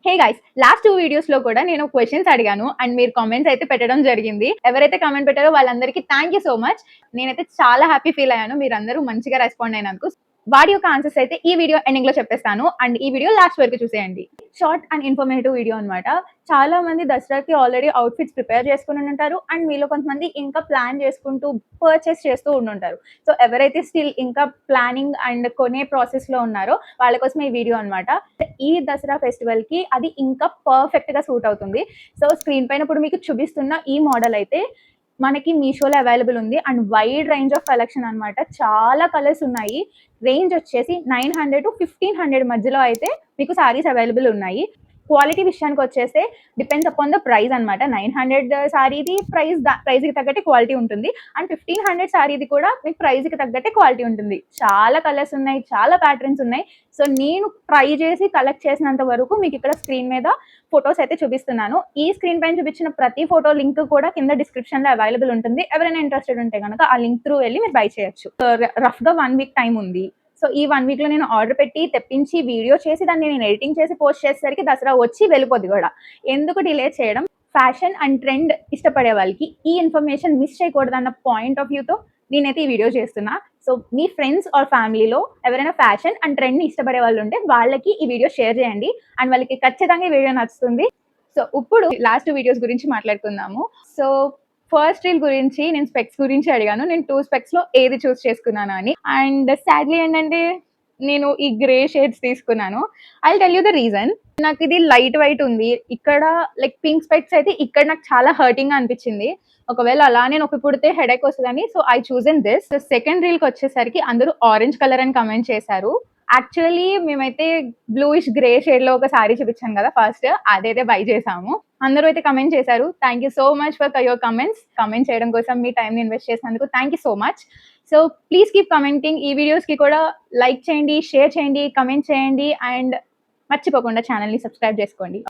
Hey guys, last 2 వీడియోస్‌లో కూడా నేను క్వెషన్స్ అడిగాను అండ్ మీరు కామెంట్స్ అయితే పెట్టడం జరిగింది. ఎవరైతే కామెంట్ పెట్టారో వాళ్ళందరికీ థాంక్ యూ సో మచ్. నేనైతే చాలా హ్యాపీ ఫీల్ అయ్యాను. మీరందరూ మంచిగా రెస్పాండ్ అయినందుకు. వాటి యొక్క ఆన్సర్స్ అయితే ఈ వీడియో ఎండింగ్‌లో చెప్పేస్తాను అండ్ ఈ వీడియో లాస్ట్ వరకు చూసేయండి. షార్ట్ అండ్ ఇన్ఫర్మేటివ్ వీడియో అన్నమాట. చాలా మంది దసరాకి ఆల్రెడీ అవుట్‌ఫిట్స్ ప్రిపేర్ చేసుకొని ఉంటారు అండ్ మీలో కొంతమంది ఇంకా ప్లాన్ చేసుకుంటూ పర్చేస్ చేస్తూ ఉండుంటారు. సో ఎవరైతే స్టిల్ ఇంకా ప్లానింగ్ అండ్ కొనే ప్రాసెస్‌లో ఉన్నారో వాళ్ళ కోసం ఈ వీడియో అన్నమాట. ఈ దసరా ఫెస్టివల్‌కి అది ఇంకా పర్ఫెక్ట్‌గా సూట్ అవుతుంది. సో స్క్రీన్ పైన ఇప్పుడు మీకు చూపిస్తున్న ఈ మోడల్ అయితే మనకి మీషోలో అవైలబుల్ ఉంది and wide range of collection అన్నమాట. చాలా కలర్స్ ఉన్నాయి. రేంజ్ వచ్చేసి 900-1500 మధ్యలో అయితే మీకు సారీస్ అవైలబుల్ ఉన్నాయి. క్వాలిటీ విషయానికి వచ్చేస్తే డిపెండ్స్ అపాన్ ద ప్రైస్ అనమాట. 900 సారీది ప్రైస్‌కి తగ్గట్టే క్వాలిటీ ఉంటుంది. అండ్ 1500 సారీది కూడా మీకు ప్రైస్‌కి తగ్గట్టే క్వాలిటీ ఉంటుంది. చాలా కలర్స్ ఉన్నాయి, చాలా ప్యాటర్న్స్ ఉన్నాయి. సో నేను ట్రై చేసి కలెక్ట్ చేసినంత వరకు మీకు ఇక్కడ స్క్రీన్ మీద ఫొటోస్ అయితే చూపిస్తున్నాను. ఈ స్క్రీన్ పైన చూపించిన ప్రతి ఫోటో లింక్ కూడా కింద డిస్క్రిప్షన్‌లో అవైలబుల్ ఉంటుంది. ఎవరైనా ఇంట్రెస్టెడ్ ఉంటే గనక ఆ లింక్ త్రూ వెళ్ళి మీరు బై చేయొచ్చు. రఫ్‌గా 1 వీక్ టైం ఉంది. సో ఈ 1 వీక్‌లో నేను ఆర్డర్ పెట్టి, తెప్పించి, వీడియో చేసి దాన్ని నేను ఎడిటింగ్ చేసి పోస్ట్ చేసేసరికి దసరా వచ్చి వెళ్ళిపోద్ది గూడా. ఎందుకు డిలే చేయడం? ఫ్యాషన్ అండ్ ట్రెండ్ ఇష్టపడే వాళ్ళకి ఈ ఇన్ఫర్మేషన్ మిస్ చేయకూడదన్న పాయింట్ ఆఫ్ వ్యూతో నేనైతే ఈ వీడియో చేస్తున్నా. సో మీ ఫ్రెండ్స్ ఆర్ ఫ్యామిలీలో ఎవరైనా ఫ్యాషన్ అండ్ ట్రెండ్‌ని ఇష్టపడే వాళ్ళు ఉంటే వాళ్ళకి ఈ వీడియో షేర్ చేయండి. అండ్ వాళ్ళకి ఖచ్చితంగా ఈ వీడియో నచ్చుతుంది. సో ఇప్పుడు లాస్ట్ వీడియోస్ గురించి మాట్లాడుకుందాము. సో ఫస్ట్ రీల్ గురించి నేను స్పెక్స్ గురించి అడిగాను. నేను 2 స్పెక్స్‌లో ఏది చూస్ చేసుకున్నానా అని. అండ్ సాడ్‌లీ ఏంటంటే నేను ఈ గ్రే షేడ్స్ తీసుకున్నాను. I'll tell you the reason. నాకిది లైట్ వెయిట్ ఉంది. ఇక్కడ లైక్ పింక్ స్పెక్స్ అయితే ఇక్కడ నాకు చాలా హర్టింగ్‌గా అనిపించింది. ఒకవేళ అలానే నొప్పి పుడితే హెడేక్ వస్తదని so I chosen this. Second రీల్‌కొచ్చేసరికి అందరూ ఆరెంజ్ కలర్ అని కామెంట్ చేశారు. యాక్చువల్లీ మేమైతే బ్లూయిష్ గ్రే షేడ్‌లో ఒక సారీ చూపించాను కదా ఫస్ట్. అదైతే బై చేసాము. అందరూ అయితే కమెంట్ చేశారు. Thank you so much for your comments. Comment చేయడం కోసం మీ టైంని ఇన్వెస్ట్ చేసినందుకు thank you so much. So please keep commenting. ఈ వీడియోస్‌కి కూడా లైక్ చేయండి, షేర్ చేయండి, కమెంట్ చేయండి అండ్ మర్చిపోకుండా ఛానెల్‌ని సబ్స్క్రైబ్ చేసుకోండి.